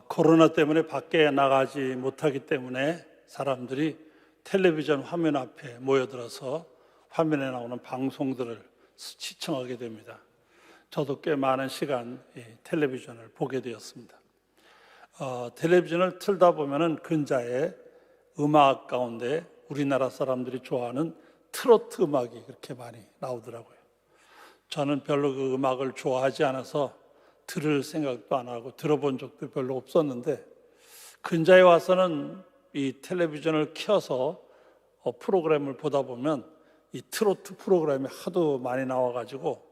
코로나 때문에 밖에 나가지 못하기 때문에 사람들이 텔레비전 화면 앞에 모여들어서 화면에 나오는 방송들을 시청하게 됩니다. 저도 꽤 많은 시간 텔레비전을 보게 되었습니다. 텔레비전을 틀다 보면은 근자에 음악 가운데 우리나라 사람들이 좋아하는 트로트 음악이 그렇게 많이 나오더라고요. 저는 별로 그 음악을 좋아하지 않아서 들을 생각도 안 하고 들어본 적도 별로 없었는데, 근자에 와서는 이 텔레비전을 켜서 프로그램을 보다 보면 이 트로트 프로그램이 하도 많이 나와가지고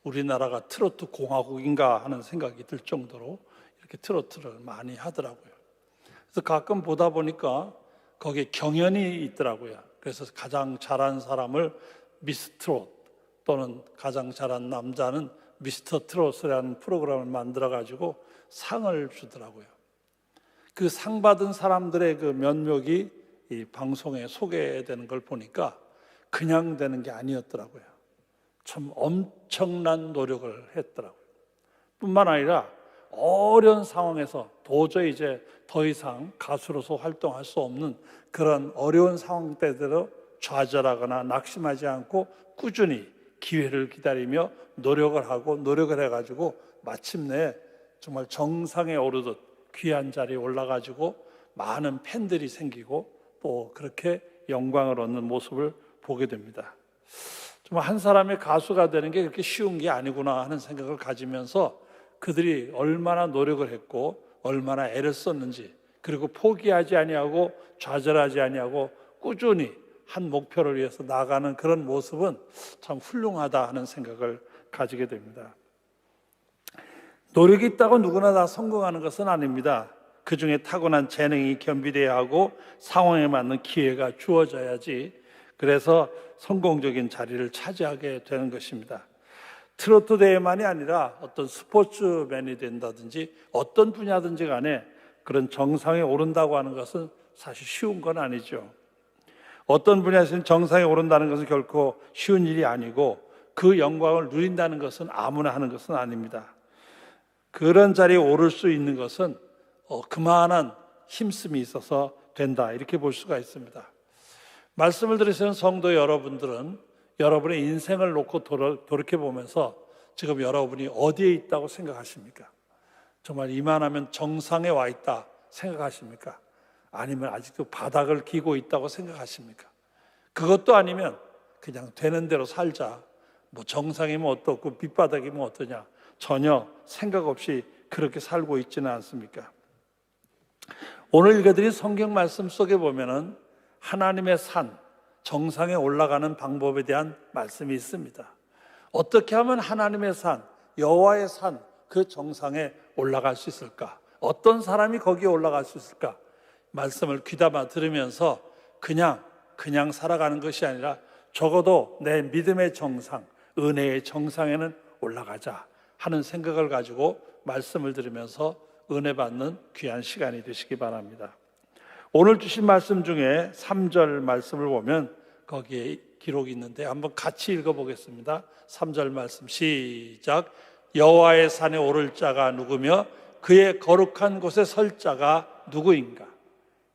우리나라가 트로트 공화국인가 하는 생각이 들 정도로 이렇게 트로트를 많이 하더라고요. 그래서 가끔 보다 보니까 거기에 경연이 있더라고요. 그래서 가장 잘한 사람을 미스 트롯, 또는 가장 잘한 남자는 미스터 트롯이라는 프로그램을 만들어가지고 상을 주더라고요. 그 상 받은 사람들의 그 면목이 이 방송에 소개되는 걸 보니까 그냥 되는 게 아니었더라고요. 참 엄청난 노력을 했더라고요. 뿐만 아니라 어려운 상황에서 도저히 이제 더 이상 가수로서 활동할 수 없는 그런 어려운 상황 때대로 좌절하거나 낙심하지 않고 꾸준히 기회를 기다리며 노력을 하고 노력을 해가지고 마침내 정말 정상에 오르듯 귀한 자리에 올라가지고 많은 팬들이 생기고 또 그렇게 영광을 얻는 모습을 보게 됩니다. 정말 한 사람의 가수가 되는 게 그렇게 쉬운 게 아니구나 하는 생각을 가지면서 그들이 얼마나 노력을 했고 얼마나 애를 썼는지, 그리고 포기하지 아니하고 좌절하지 아니하고 꾸준히 한 목표를 위해서 나가는 그런 모습은 참 훌륭하다 하는 생각을 가지게 됩니다. 노력이 있다고 누구나 다 성공하는 것은 아닙니다. 그 중에 타고난 재능이 겸비돼야 하고 상황에 맞는 기회가 주어져야지, 그래서 성공적인 자리를 차지하게 되는 것입니다. 트로트 대회만이 아니라 어떤 스포츠맨이 된다든지 어떤 분야든지 간에 그런 정상에 오른다고 하는 것은 사실 쉬운 건 아니죠. 어떤 분야에서는 정상에 오른다는 것은 결코 쉬운 일이 아니고 그 영광을 누린다는 것은 아무나 하는 것은 아닙니다. 그런 자리에 오를 수 있는 것은 그만한 힘씀이 있어서 된다, 이렇게 볼 수가 있습니다. 말씀을 들으시는 성도 여러분들은 여러분의 인생을 놓고 돌이켜보면서 지금 여러분이 어디에 있다고 생각하십니까? 정말 이만하면 정상에 와 있다 생각하십니까? 아니면 아직도 바닥을 기고 있다고 생각하십니까? 그것도 아니면 그냥 되는 대로 살자, 뭐 정상이면 어떻고 밑바닥이면 어떠냐, 전혀 생각 없이 그렇게 살고 있지는 않습니까? 오늘 읽어드린 성경 말씀 속에 보면은 하나님의 산, 정상에 올라가는 방법에 대한 말씀이 있습니다. 어떻게 하면 하나님의 산, 여호와의 산, 그 정상에 올라갈 수 있을까? 어떤 사람이 거기에 올라갈 수 있을까? 말씀을 귀담아 들으면서 그냥 살아가는 것이 아니라 적어도 내 믿음의 정상, 은혜의 정상에는 올라가자 하는 생각을 가지고 말씀을 들으면서 은혜 받는 귀한 시간이 되시기 바랍니다. 오늘 주신 말씀 중에 3절 말씀을 보면 거기에 기록이 있는데 한번 같이 읽어보겠습니다. 3절 말씀 시작. 여호와의 산에 오를 자가 누구며 그의 거룩한 곳에 설 자가 누구인가?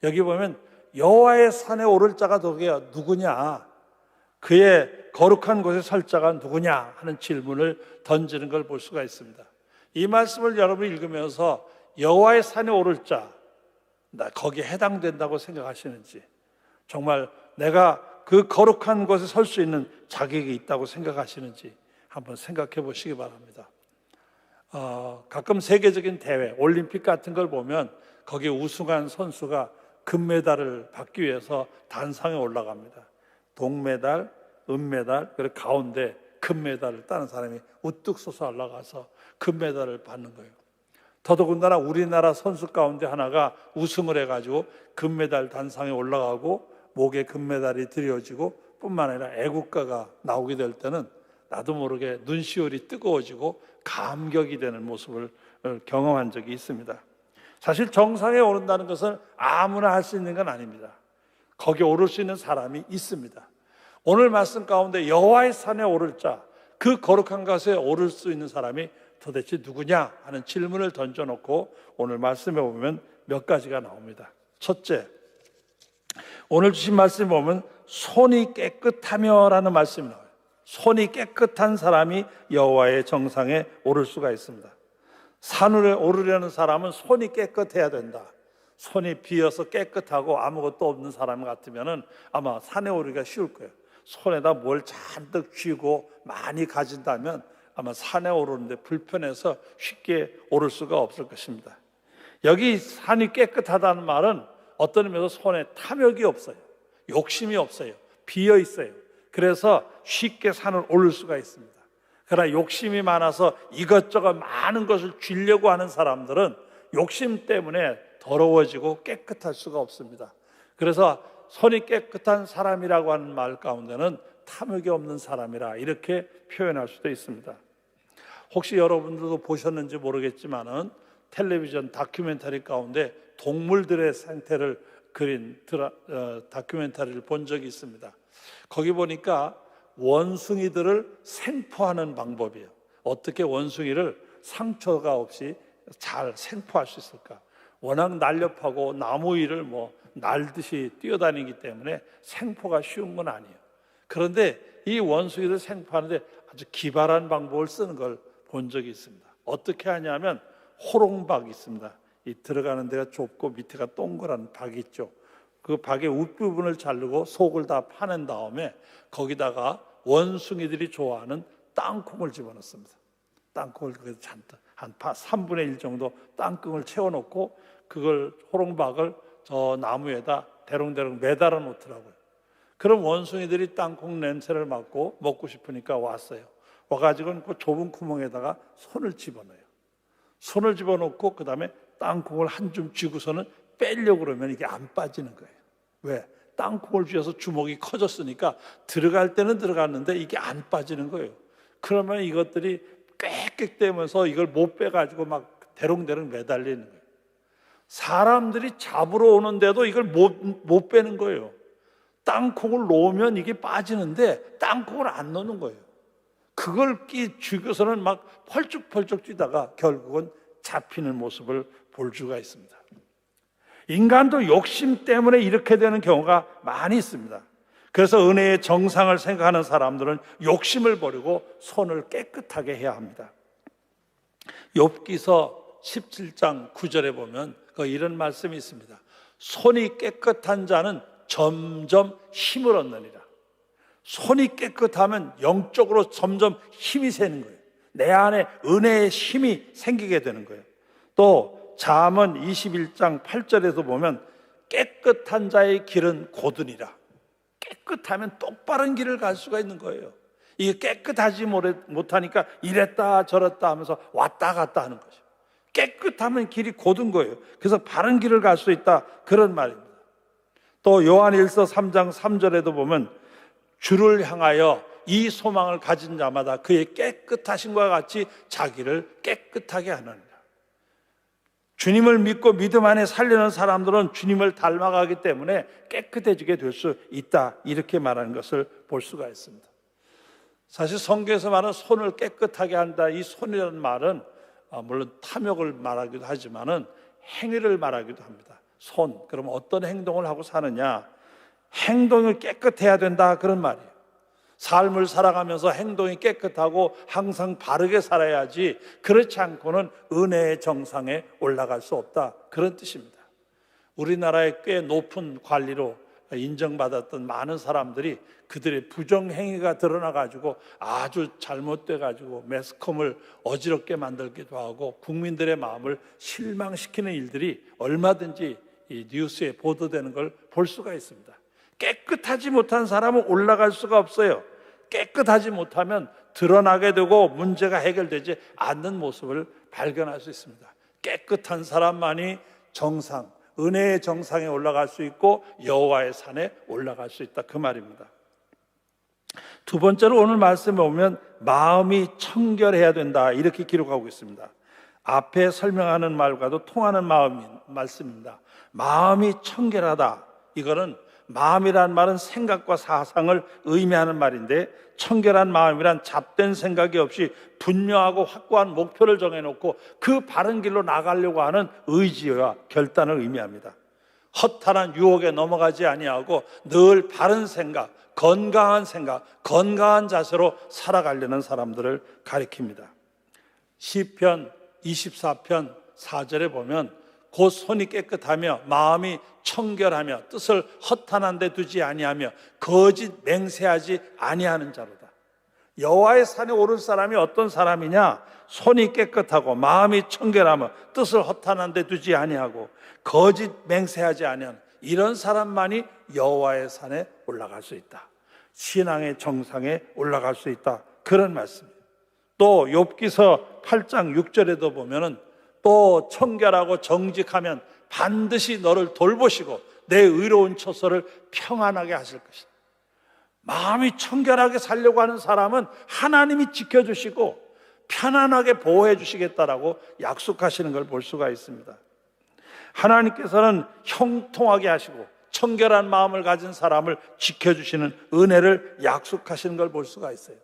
여기 보면 여호와의 산에 오를 자가 누구냐, 그의 거룩한 곳에 설 자가 누구냐 하는 질문을 던지는 걸 볼 수가 있습니다. 이 말씀을 여러분이 읽으면서 여호와의 산에 오를 자, 나 거기에 해당된다고 생각하시는지, 정말 내가 그 거룩한 곳에 설 수 있는 자격이 있다고 생각하시는지 한번 생각해 보시기 바랍니다. 가끔 세계적인 대회, 올림픽 같은 걸 보면 거기에 우승한 선수가 금메달을 받기 위해서 단상에 올라갑니다. 동메달, 은메달, 그리고 가운데 금메달을 따는 사람이 우뚝 솟아 올라가서 금메달을 받는 거예요. 더더군다나 우리나라 선수 가운데 하나가 우승을 해가지고 금메달 단상에 올라가고 목에 금메달이 드려지고 뿐만 아니라 애국가가 나오게 될 때는 나도 모르게 눈시울이 뜨거워지고 감격이 되는 모습을 경험한 적이 있습니다. 사실 정상에 오른다는 것은 아무나 할 수 있는 건 아닙니다. 거기에 오를 수 있는 사람이 있습니다. 오늘 말씀 가운데 여호와의 산에 오를 자, 그 거룩한 곳에 오를 수 있는 사람이 도대체 누구냐 하는 질문을 던져놓고 오늘 말씀에 보면 몇 가지가 나옵니다. 첫째, 오늘 주신 말씀에 보면 손이 깨끗하며라는 말씀이 나와요. 손이 깨끗한 사람이 여호와의 정상에 오를 수가 있습니다. 산을 오르려는 사람은 손이 깨끗해야 된다. 손이 비어서 깨끗하고 아무것도 없는 사람 같으면 아마 산에 오르기가 쉬울 거예요. 손에다 뭘 잔뜩 쥐고 많이 가진다면 아마 산에 오르는데 불편해서 쉽게 오를 수가 없을 것입니다. 여기 산이 깨끗하다는 말은 어떤 의미에서 손에 탐욕이 없어요. 욕심이 없어요. 비어 있어요. 그래서 쉽게 산을 오를 수가 있습니다. 그러나 욕심이 많아서 이것저것 많은 것을 쥐려고 하는 사람들은 욕심 때문에 더러워지고 깨끗할 수가 없습니다. 그래서 손이 깨끗한 사람이라고 하는 말 가운데는 탐욕이 없는 사람이라 이렇게 표현할 수도 있습니다. 혹시 여러분들도 보셨는지 모르겠지만은 텔레비전 다큐멘터리 가운데 동물들의 상태를 그린 다큐멘터리를 본 적이 있습니다. 거기 보니까 원숭이들을 생포하는 방법이에요. 어떻게 원숭이를 상처가 없이 잘 생포할 수 있을까? 워낙 날렵하고 나무 위를 날듯이 뛰어다니기 때문에 생포가 쉬운 건 아니에요. 그런데 이 원숭이를 생포하는데 아주 기발한 방법을 쓰는 걸 본 적이 있습니다. 어떻게 하냐면 호롱박이 있습니다. 이 들어가는 데가 좁고 밑에가 동그란 박이 있죠. 그 박의 윗부분을 자르고 속을 다 파낸 다음에 거기다가 원숭이들이 좋아하는 땅콩을 집어넣습니다. 땅콩을 그래서 잔뜩 한 3분의 1 정도 땅콩을 채워놓고 그걸 호롱박을 저 나무에다 대롱대롱 매달아 놓더라고요. 그럼 원숭이들이 땅콩 냄새를 맡고 먹고 싶으니까 왔어요. 와가지고는 그 좁은 구멍에다가 손을 집어넣어요. 손을 집어넣고 그 다음에 땅콩을 한 줌 쥐고서는 빼려고 그러면 이게 안 빠지는 거예요. 왜? 땅콩을 쥐어서 주먹이 커졌으니까 들어갈 때는 들어갔는데 이게 안 빠지는 거예요. 그러면 이것들이 꽥꽥대면서 이걸 못 빼가지고 막 대롱대롱 매달리는 거예요. 사람들이 잡으러 오는데도 이걸 못 빼는 거예요. 땅콩을 놓으면 이게 빠지는데 땅콩을 안 놓는 거예요. 그걸 쥐고서는 막 펄쭉펄쭉 뛰다가 결국은 잡히는 모습을 볼 수가 있습니다. 인간도 욕심 때문에 이렇게 되는 경우가 많이 있습니다. 그래서 은혜의 정상을 생각하는 사람들은 욕심을 버리고 손을 깨끗하게 해야 합니다. 욥기서 17장 9절에 보면 이런 말씀이 있습니다. 손이 깨끗한 자는 점점 힘을 얻느니라. 손이 깨끗하면 영적으로 점점 힘이 새는 거예요. 내 안에 은혜의 힘이 생기게 되는 거예요. 또 잠언 21장 8절에서 보면 깨끗한 자의 길은 고드니라. 깨끗하면 똑바른 길을 갈 수가 있는 거예요. 이게 깨끗하지 못하니까 이랬다 저랬다 하면서 왔다 갔다 하는 거죠. 깨끗하면 길이 고든 거예요. 그래서 바른 길을 갈 수 있다, 그런 말입니다. 또 요한일서 3장 3절에도 보면 주를 향하여 이 소망을 가진 자마다 그의 깨끗하심과 같이 자기를 깨끗하게 하느니라. 주님을 믿고 믿음 안에 살려는 사람들은 주님을 닮아가기 때문에 깨끗해지게 될 수 있다, 이렇게 말하는 것을 볼 수가 있습니다. 사실 성경에서 말하는 손을 깨끗하게 한다, 이 손이라는 말은 물론 탐욕을 말하기도 하지만은 행위를 말하기도 합니다. 손, 그러면 어떤 행동을 하고 사느냐? 행동이 깨끗해야 된다, 그런 말이에요. 삶을 살아가면서 행동이 깨끗하고 항상 바르게 살아야지, 그렇지 않고는 은혜의 정상에 올라갈 수 없다, 그런 뜻입니다. 우리나라의 꽤 높은 관리로 인정받았던 많은 사람들이 그들의 부정행위가 드러나가지고 아주 잘못돼가지고 매스컴을 어지럽게 만들기도 하고 국민들의 마음을 실망시키는 일들이 얼마든지 이 뉴스에 보도되는 걸 볼 수가 있습니다. 깨끗하지 못한 사람은 올라갈 수가 없어요. 깨끗하지 못하면 드러나게 되고 문제가 해결되지 않는 모습을 발견할 수 있습니다. 깨끗한 사람만이 정상, 은혜의 정상에 올라갈 수 있고 여호와의 산에 올라갈 수 있다, 그 말입니다. 두 번째로 오늘 말씀에 보면 마음이 청결해야 된다, 이렇게 기록하고 있습니다. 앞에 설명하는 말과도 통하는 말씀입니다. 마음이 청결하다, 이거는 마음이란 말은 생각과 사상을 의미하는 말인데, 청결한 마음이란 잡된 생각이 없이 분명하고 확고한 목표를 정해놓고 그 바른 길로 나가려고 하는 의지와 결단을 의미합니다. 허탄한 유혹에 넘어가지 아니하고 늘 바른 생각, 건강한 자세로 살아가려는 사람들을 가리킵니다. 시편 24편 4절에 보면 곧 손이 깨끗하며 마음이 청결하며 뜻을 허탄한 데 두지 아니하며 거짓 맹세하지 아니하는 자로다. 여호와의 산에 오른 사람이 어떤 사람이냐? 손이 깨끗하고 마음이 청결하며 뜻을 허탄한 데 두지 아니하고 거짓 맹세하지 아니하는 이런 사람만이 여호와의 산에 올라갈 수 있다. 신앙의 정상에 올라갈 수 있다. 그런 말씀입니다. 또 욥기서 8장 6절에도 보면은 또 청결하고 정직하면 반드시 너를 돌보시고 내 의로운 처소를 평안하게 하실 것이다. 마음이 청결하게 살려고 하는 사람은 하나님이 지켜주시고 편안하게 보호해 주시겠다라고 약속하시는 걸 볼 수가 있습니다. 하나님께서는 형통하게 하시고 청결한 마음을 가진 사람을 지켜주시는 은혜를 약속하시는 걸 볼 수가 있어요.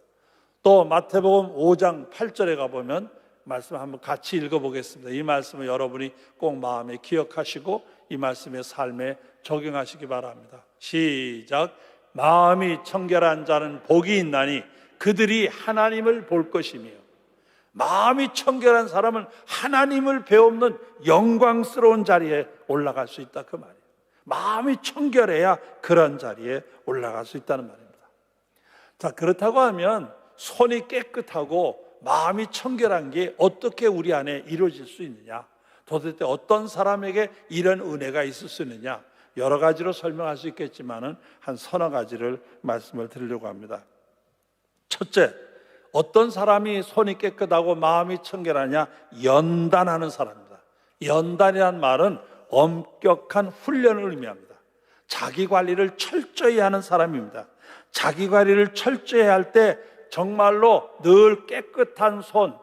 또 마태복음 5장 8절에 가보면 말씀 한번 같이 읽어보겠습니다. 이 말씀을 여러분이 꼭 마음에 기억하시고 이 말씀의 삶에 적용하시기 바랍니다. 시작. 마음이 청결한 자는 복이 있나니 그들이 하나님을 볼 것이며, 마음이 청결한 사람은 하나님을 배우는 영광스러운 자리에 올라갈 수 있다, 그 말이에요. 마음이 청결해야 그런 자리에 올라갈 수 있다는 말입니다. 자, 그렇다고 하면 손이 깨끗하고 마음이 청결한 게 어떻게 우리 안에 이루어질 수 있느냐, 도대체 어떤 사람에게 이런 은혜가 있을 수 있느냐, 여러 가지로 설명할 수 있겠지만은 한 서너 가지를 말씀을 드리려고 합니다. 첫째, 어떤 사람이 손이 깨끗하고 마음이 청결하냐? 연단하는 사람입니다. 연단이란 말은 엄격한 훈련을 의미합니다. 자기 관리를 철저히 하는 사람입니다. 자기 관리를 철저히 할 때 정말로 늘 깨끗한 손,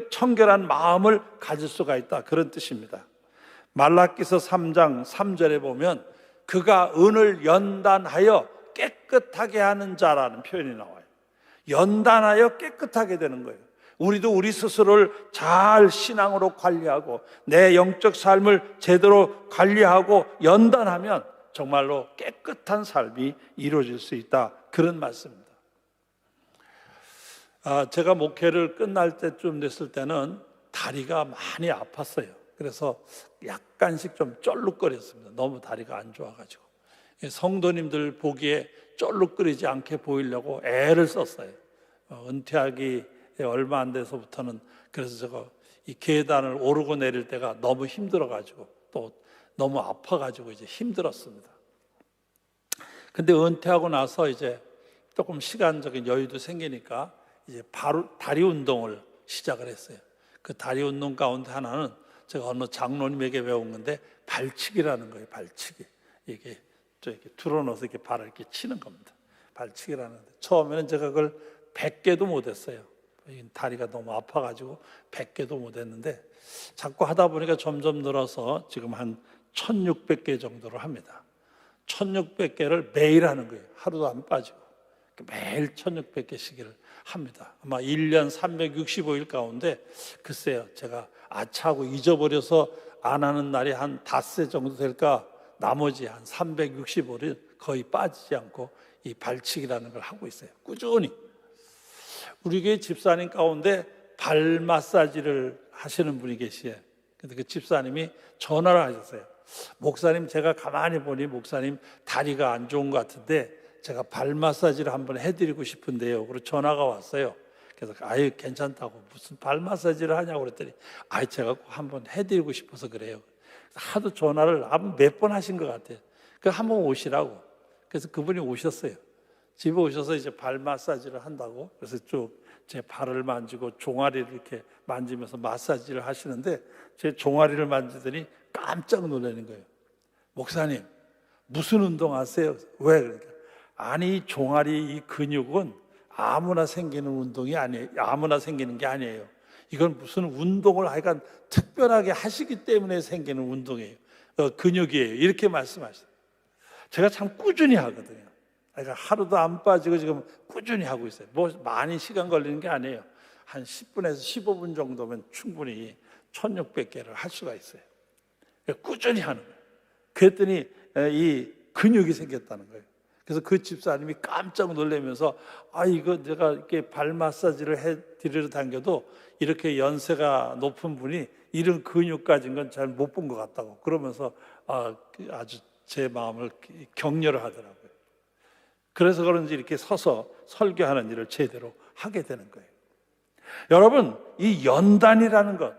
청결한 마음을 가질 수가 있다, 그런 뜻입니다. 말라기서 3장 3절에 보면 그가 은을 연단하여 깨끗하게 하는 자라는 표현이 나와요. 연단하여 깨끗하게 되는 거예요. 우리도 우리 스스로를 잘 신앙으로 관리하고 내 영적 삶을 제대로 관리하고 연단하면 정말로 깨끗한 삶이 이루어질 수 있다, 그런 말씀입니다. 제가 목회를 끝날 때쯤 됐을 때는 다리가 많이 아팠어요. 그래서 약간씩 좀 쩔룩거렸습니다. 너무 다리가 안 좋아가지고. 성도님들 보기에 쩔룩거리지 않게 보이려고 애를 썼어요. 은퇴하기 얼마 안 돼서부터는. 그래서 제가 이 계단을 오르고 내릴 때가 너무 힘들어가지고 또 너무 아파가지고 이제 힘들었습니다. 근데 은퇴하고 나서 이제 조금 시간적인 여유도 생기니까 이제 바로 다리 운동을 시작을 했어요. 그 다리 운동 가운데 하나는 제가 어느 장로님에게 배운 건데 발치기라는 거예요. 발치기. 이게 이렇게 틀어놓아서 이렇게 발을 이렇게 치는 겁니다. 발치기라는. 처음에는 제가 그걸 100개도 못했어요. 다리가 너무 아파가지고 100개도 못했는데 자꾸 하다 보니까 점점 늘어서 지금 한 1600개 정도를 합니다. 1600개를 매일 하는 거예요. 하루도 안 빠지고 매일 1600개씩을 합니다. 아마 1년 365일 가운데 글쎄요, 제가 아차하고 잊어버려서 안 하는 날이 한 닷새 정도 될까, 나머지 한 365일 거의 빠지지 않고 이 발치기라는 걸 하고 있어요. 꾸준히. 우리 교회 집사님 가운데 발 마사지를 하시는 분이 계시에요. 근데 그 집사님이 전화를 하셨어요. 목사님, 제가 가만히 보니 목사님 다리가 안 좋은 것 같은데 제가 발 마사지를 한번 해드리고 싶은데요. 그리고 전화가 왔어요. 그래서 아유, 괜찮다고, 무슨 발 마사지를 하냐고 그랬더니 아유, 제가 꼭 한번 해드리고 싶어서 그래요. 하도 전화를 몇 번 하신 것 같아요. 그래서 한번 오시라고. 그래서 그분이 오셨어요. 집에 오셔서 이제 발 마사지를 한다고. 그래서 쭉 제 발을 만지고 종아리를 이렇게 만지면서 마사지를 하시는데 제 종아리를 만지더니 깜짝 놀라는 거예요. 목사님, 무슨 운동 하세요? 왜? 그러니까 아니, 종아리 이 근육은 아무나 생기는 운동이 아니에요. 아무나 생기는 게 아니에요. 이건 무슨 운동을 하여간 특별하게 하시기 때문에 생기는 운동이에요. 근육이에요. 이렇게 말씀하셨어요. 제가 참 꾸준히 하거든요. 그러니까 하루도 안 빠지고 지금 꾸준히 하고 있어요. 뭐 많이 시간 걸리는 게 아니에요. 한 10분에서 15분 정도면 충분히 1600개를 할 수가 있어요. 꾸준히 하는 거예요. 그랬더니 이 근육이 생겼다는 거예요. 그래서 그 집사님이 깜짝 놀라면서 이거 내가 이렇게 발 마사지를 해드리러 다녀도 이렇게 연세가 높은 분이 이런 근육 가진 건 잘 못 본 것 같다고 그러면서 아주 제 마음을 격려를 하더라고요. 그래서 그런지 이렇게 서서 설교하는 일을 제대로 하게 되는 거예요. 여러분, 이 연단이라는 것,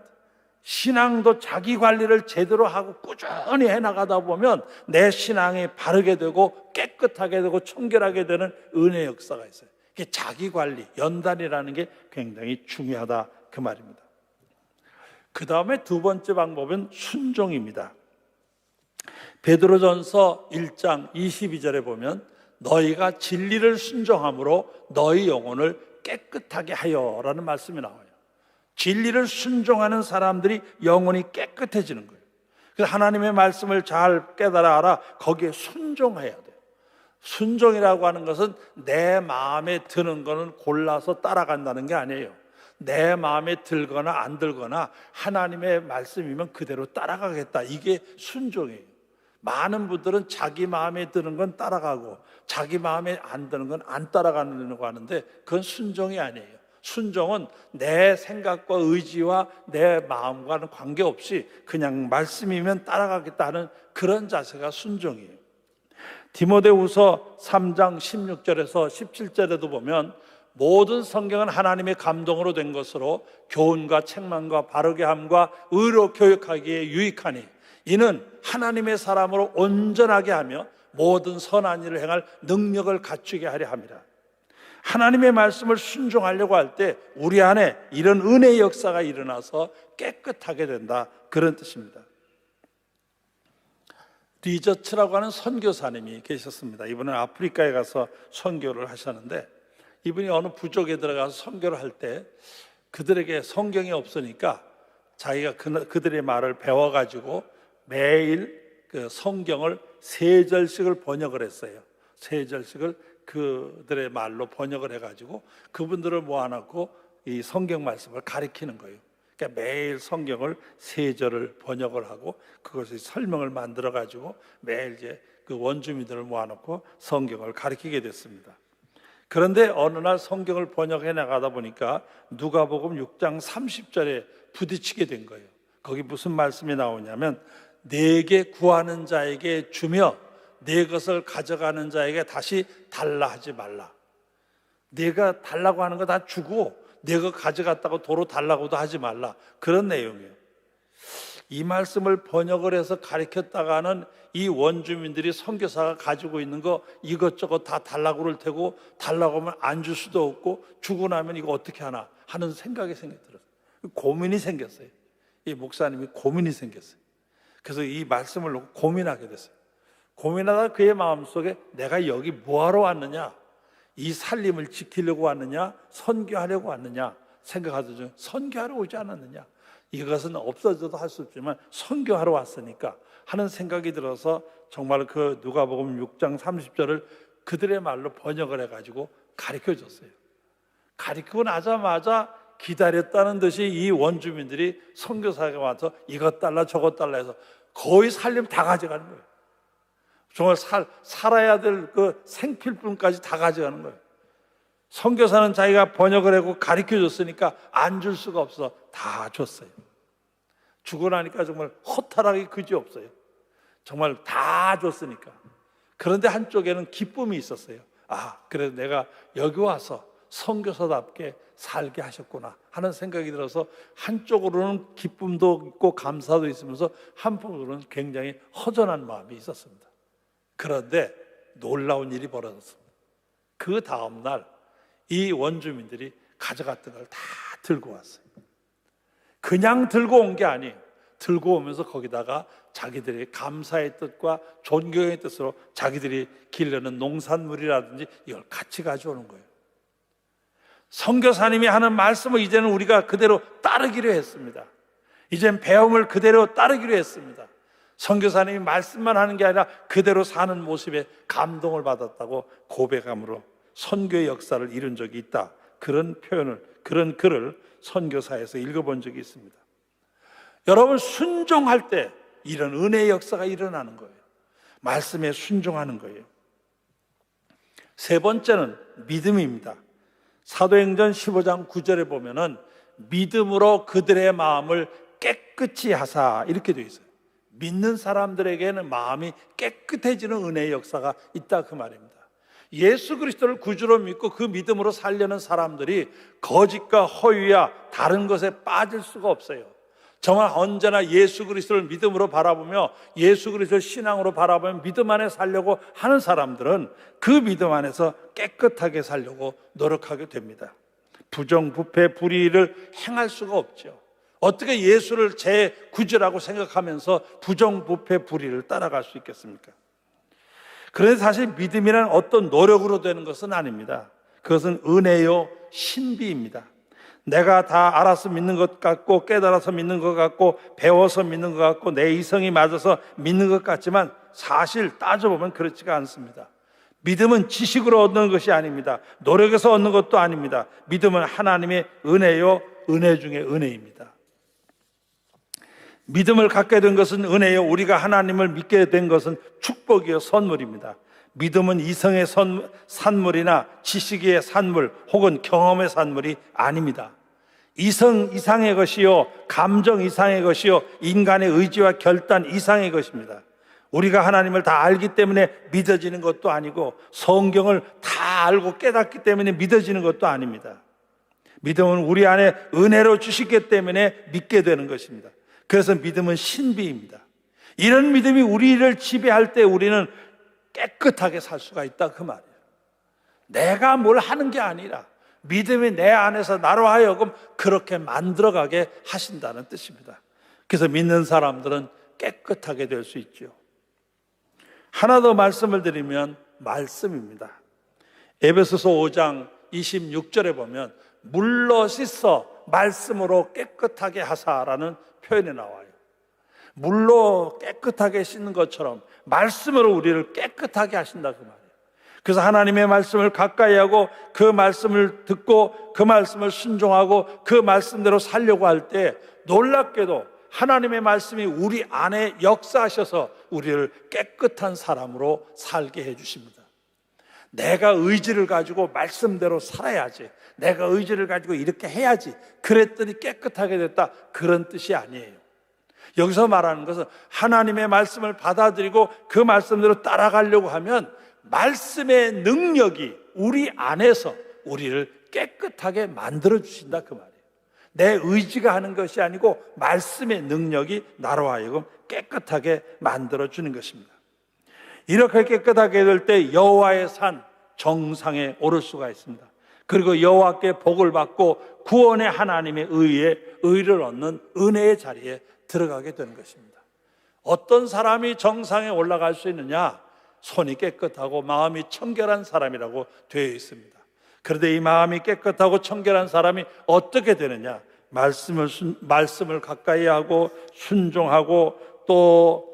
신앙도 자기 관리를 제대로 하고 꾸준히 해나가다 보면 내 신앙이 바르게 되고 깨끗하게 되고 청결하게 되는 은혜의 역사가 있어요. 이게 자기 관리, 연단이라는 게 굉장히 중요하다 그 말입니다. 그 다음에 두 번째 방법은 순종입니다. 베드로전서 1장 22절에 보면 너희가 진리를 순종함으로 너희 영혼을 깨끗하게 하여라는 말씀이 나와요. 진리를 순종하는 사람들이 영혼이 깨끗해지는 거예요. 그래서 하나님의 말씀을 잘 깨달아 알아 거기에 순종해야 돼요. 순종이라고 하는 것은 내 마음에 드는 거는 골라서 따라간다는 게 아니에요. 내 마음에 들거나 안 들거나 하나님의 말씀이면 그대로 따라가겠다. 이게 순종이에요. 많은 분들은 자기 마음에 드는 건 따라가고 자기 마음에 안 드는 건 안 따라가려고 하는데 그건 순종이 아니에요. 순종은 내 생각과 의지와 내 마음과는 관계없이 그냥 말씀이면 따라가겠다는 그런 자세가 순종이에요. 디모데후서 3장 16절에서 17절에도 보면 모든 성경은 하나님의 감동으로 된 것으로 교훈과 책망과 바르게 함과 의로 교육하기에 유익하니 이는 하나님의 사람으로 온전하게 하며 모든 선한 일을 행할 능력을 갖추게 하려 함이라. 하나님의 말씀을 순종하려고 할 때 우리 안에 이런 은혜의 역사가 일어나서 깨끗하게 된다, 그런 뜻입니다. 리저츠라고 하는 선교사님이 계셨습니다. 이분은 아프리카에 가서 선교를 하셨는데 이분이 어느 부족에 들어가서 선교를 할 때 그들에게 성경이 없으니까 자기가 그들의 말을 배워가지고 매일 그 성경을 3절씩을 번역을 했어요. 3절씩을 그들의 말로 번역을 해가지고 그분들을 모아놓고 이 성경 말씀을 가르치는 거예요. 그러니까 매일 성경을 3절을 번역을 하고 그것을 설명을 만들어가지고 매일 이제 그 원주민들을 모아놓고 성경을 가르치게 됐습니다. 그런데 어느 날 성경을 번역해 나가다 보니까 누가복음 6장 30절에 부딪히게 된 거예요. 거기 무슨 말씀이 나오냐면 내게 구하는 자에게 주며 내 것을 가져가는 자에게 다시 달라 하지 말라. 내가 달라고 하는 거 다 주고 내가 가져갔다고 도로 달라고도 하지 말라. 그런 내용이에요. 이 말씀을 번역을 해서 가르쳤다가는 이 원주민들이 선교사가 가지고 있는 거 이것저것 다 달라고 그럴 테고 달라고 하면 안 줄 수도 없고 주고 나면 이거 어떻게 하나 하는 생각이 생겼더라고요. 고민이 생겼어요. 이 목사님이 고민이 생겼어요. 그래서 이 말씀을 놓고 고민하게 됐어요. 고민하다가 그의 마음속에 내가 여기 뭐하러 왔느냐, 이 살림을 지키려고 왔느냐, 선교하려고 왔느냐 생각하더니 선교하러 오지 않았느냐, 이것은 없어져도 할 수 없지만 선교하러 왔으니까 하는 생각이 들어서 정말 그 누가복음 6장 30절을 그들의 말로 번역을 해가지고 가르쳐줬어요. 가르치고 나자마자 기다렸다는 듯이 이 원주민들이 선교사가 와서 이것 달라 저것 달라 해서 거의 살림 다 가져가는 거예요. 정말 살아야 될 그 생필품까지 다 가져가는 거예요. 선교사는 자기가 번역을 하고 가르쳐줬으니까 안 줄 수가 없어 다 줬어요. 주고 나니까 정말 허탈하기 그지없어요. 정말 다 줬으니까. 그런데 한쪽에는 기쁨이 있었어요. 그래도 내가 여기 와서 선교사답게 살게 하셨구나 하는 생각이 들어서 한쪽으로는 기쁨도 있고 감사도 있으면서 한쪽으로는 굉장히 허전한 마음이 있었습니다. 그런데 놀라운 일이 벌어졌습니다. 그 다음날 이 원주민들이 가져갔던 걸 다 들고 왔어요. 그냥 들고 온 게 아니에요. 들고 오면서 거기다가 자기들의 감사의 뜻과 존경의 뜻으로 자기들이 기르는 농산물이라든지 이걸 같이 가져오는 거예요. 선교사님이 하는 말씀을 이제는 우리가 그대로 따르기로 했습니다. 이젠 배움을 그대로 따르기로 했습니다. 선교사님이 말씀만 하는 게 아니라 그대로 사는 모습에 감동을 받았다고 고백함으로 선교의 역사를 이룬 적이 있다. 그런 표현을, 그런 글을 선교사에서 읽어본 적이 있습니다. 여러분, 순종할 때 이런 은혜의 역사가 일어나는 거예요. 말씀에 순종하는 거예요. 세 번째는 믿음입니다. 사도행전 15장 9절에 보면은 믿음으로 그들의 마음을 깨끗이 하사, 이렇게 되어 있어요. 믿는 사람들에게는 마음이 깨끗해지는 은혜의 역사가 있다, 그 말입니다. 예수 그리스도를 구주로 믿고 그 믿음으로 살려는 사람들이 거짓과 허위와 다른 것에 빠질 수가 없어요. 정말 언제나 예수 그리스도를 믿음으로 바라보며 예수 그리스도를 신앙으로 바라보며 믿음 안에 살려고 하는 사람들은 그 믿음 안에서 깨끗하게 살려고 노력하게 됩니다. 부정부패 불의를 행할 수가 없죠. 어떻게 예수를 제 구주라고 생각하면서 부정부패 불의를 따라갈 수 있겠습니까? 그런데 사실 믿음이란 어떤 노력으로 되는 것은 아닙니다. 그것은 은혜요 신비입니다. 내가 다 알아서 믿는 것 같고 깨달아서 믿는 것 같고 배워서 믿는 것 같고 내 이성이 맞아서 믿는 것 같지만 사실 따져보면 그렇지가 않습니다. 믿음은 지식으로 얻는 것이 아닙니다. 노력해서 얻는 것도 아닙니다. 믿음은 하나님의 은혜요, 은혜 중에 은혜입니다. 믿음을 갖게 된 것은 은혜요, 우리가 하나님을 믿게 된 것은 축복이요, 선물입니다. 믿음은 이성의 산물이나 지식의 산물 혹은 경험의 산물이 아닙니다. 이성 이상의 것이요, 감정 이상의 것이요, 인간의 의지와 결단 이상의 것입니다. 우리가 하나님을 다 알기 때문에 믿어지는 것도 아니고 성경을 다 알고 깨닫기 때문에 믿어지는 것도 아닙니다. 믿음은 우리 안에 은혜로 주시기 때문에 믿게 되는 것입니다. 그래서 믿음은 신비입니다. 이런 믿음이 우리를 지배할 때 우리는 깨끗하게 살 수가 있다, 그 말이에요. 내가 뭘 하는 게 아니라 믿음이 내 안에서 나로 하여금 그렇게 만들어가게 하신다는 뜻입니다. 그래서 믿는 사람들은 깨끗하게 될 수 있죠. 하나 더 말씀을 드리면 말씀입니다. 에베소서 5장 26절에 보면 물로 씻어 말씀으로 깨끗하게 하사라는 표현이 나와요. 물로 깨끗하게 씻는 것처럼 말씀으로 우리를 깨끗하게 하신다, 그 말이에요. 그래서 하나님의 말씀을 가까이 하고 그 말씀을 듣고 그 말씀을 순종하고 그 말씀대로 살려고 할 때 놀랍게도 하나님의 말씀이 우리 안에 역사하셔서 우리를 깨끗한 사람으로 살게 해주십니다. 내가 의지를 가지고 말씀대로 살아야지, 내가 의지를 가지고 이렇게 해야지 그랬더니 깨끗하게 됐다, 그런 뜻이 아니에요. 여기서 말하는 것은 하나님의 말씀을 받아들이고 그 말씀대로 따라가려고 하면 말씀의 능력이 우리 안에서 우리를 깨끗하게 만들어 주신다, 그 말이에요. 내 의지가 하는 것이 아니고 말씀의 능력이 나로 하여금 깨끗하게 만들어 주는 것입니다. 이렇게 깨끗하게 될 때 여호와의 산 정상에 오를 수가 있습니다. 그리고 여호와께 복을 받고 구원의 하나님의 의를 얻는 은혜의 자리에 들어가게 되는 것입니다. 어떤 사람이 정상에 올라갈 수 있느냐? 손이 깨끗하고 마음이 청결한 사람이라고 되어 있습니다. 그런데 이 마음이 깨끗하고 청결한 사람이 어떻게 되느냐? 말씀을 가까이 하고 순종하고 또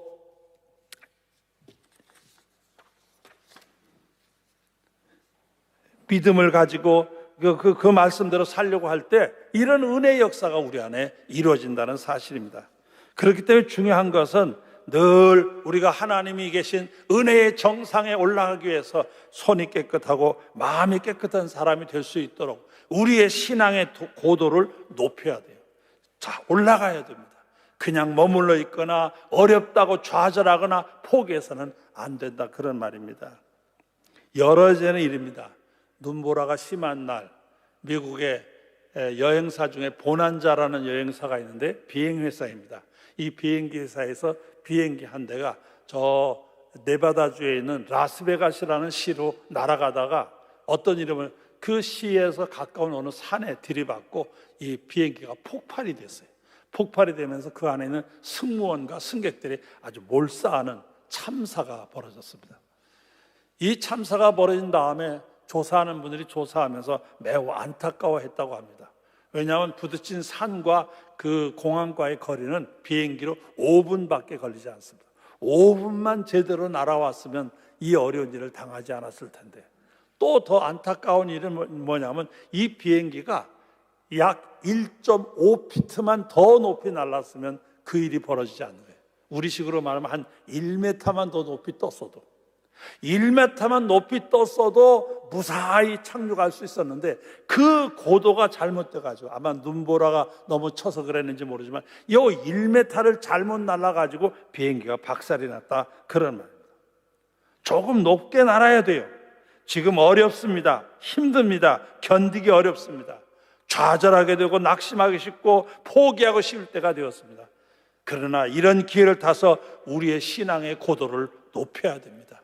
믿음을 가지고 그 말씀대로 살려고 할 때 이런 은혜의 역사가 우리 안에 이루어진다는 사실입니다. 그렇기 때문에 중요한 것은 늘 우리가 하나님이 계신 은혜의 정상에 올라가기 위해서 손이 깨끗하고 마음이 깨끗한 사람이 될 수 있도록 우리의 신앙의 고도를 높여야 돼요. 자, 올라가야 됩니다. 그냥 머물러 있거나 어렵다고 좌절하거나 포기해서는 안 된다, 그런 말입니다. 여러 전의 일입니다. 눈보라가 심한 날, 미국의 여행사 중에 보난자라는 여행사가 있는데 비행회사입니다. 이 비행기 회사에서 비행기 한 대가 저 네바다주에 있는 라스베가스라는 시로 날아가다가 어떤 이름을 그 시에서 가까운 어느 산에 들이받고 이 비행기가 폭발이 됐어요. 폭발이 되면서 그 안에 있는 승무원과 승객들이 아주 몰사하는 참사가 벌어졌습니다. 이 참사가 벌어진 다음에 조사하는 분들이 조사하면서 매우 안타까워했다고 합니다. 왜냐하면 부딪힌 산과 그 공항과의 거리는 비행기로 5분밖에 걸리지 않습니다. 5분만 제대로 날아왔으면 이 어려운 일을 당하지 않았을 텐데. 또 더 안타까운 일은 뭐냐면 이 비행기가 약 1.5피트만 더 높이 날았으면 그 일이 벌어지지 않는 거예요. 우리식으로 말하면 한 1m만 더 높이 떴어도, 1m만 높이 떴어도 무사히 착륙할 수 있었는데 그 고도가 잘못돼가지고, 아마 눈보라가 너무 쳐서 그랬는지 모르지만 이 1m를 잘못 날아가지고 비행기가 박살이 났다, 그런 말입니다. 조금 높게 날아야 돼요. 지금 어렵습니다. 힘듭니다. 견디기 어렵습니다. 좌절하게 되고 낙심하기 쉽고 포기하고 싶을 때가 되었습니다. 그러나 이런 기회를 타서 우리의 신앙의 고도를 높여야 됩니다.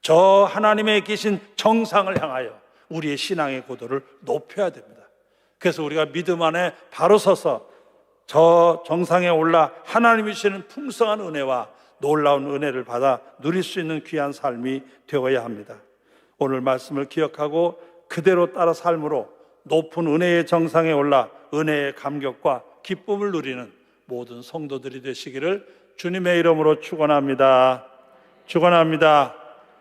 저 하나님의 계신 정상을 향하여 우리의 신앙의 고도를 높여야 됩니다. 그래서 우리가 믿음 안에 바로 서서 저 정상에 올라 하나님이 주시는 풍성한 은혜와 놀라운 은혜를 받아 누릴 수 있는 귀한 삶이 되어야 합니다. 오늘 말씀을 기억하고 그대로 따라 삶으로 높은 은혜의 정상에 올라 은혜의 감격과 기쁨을 누리는 모든 성도들이 되시기를 주님의 이름으로 축원합니다. 축원합니다.